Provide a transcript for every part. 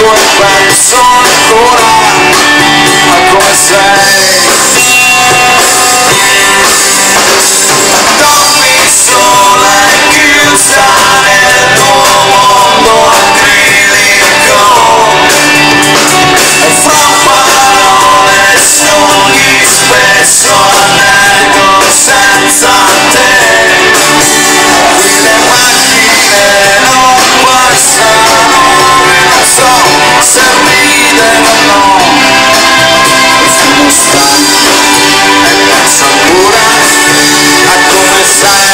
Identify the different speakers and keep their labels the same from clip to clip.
Speaker 1: sangue penso ancora a come sei. Dormi sola e chiusa nel tuo mondo acrilico, e fra parole e sogni spesso annego senza te. Qui le macchine non passano e non so se ridere o no. Il fumo stanco e penso ancora a come sei.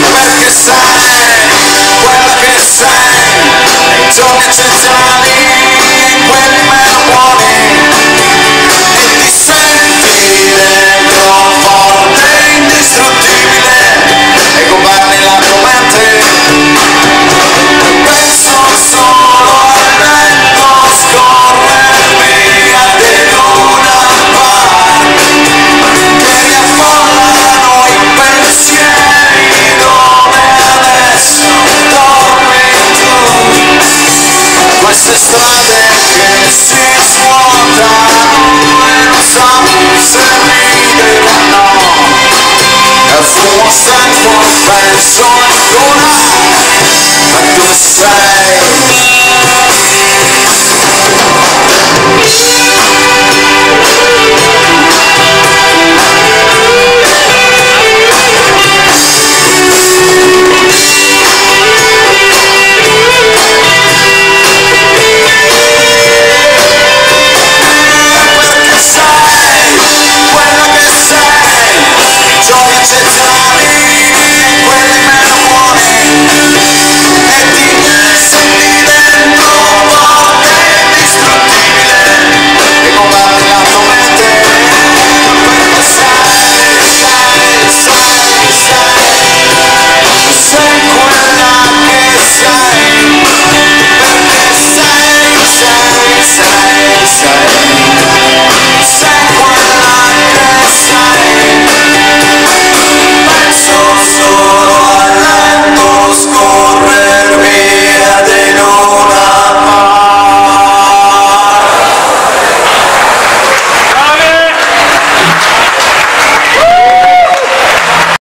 Speaker 1: Perché sei quella che sei, nei giorni essenziali, quelli meno buoni, e ti senti dentro forte e indistruttibile e governi la tua mente. Penso solo al vento scorrere via di Luna Park, che riaffollano i pensieri dove adesso dormi tu. Queste strade che si svuotano e non so se ridere o no. E il fumo stanco penso ancora a come sei.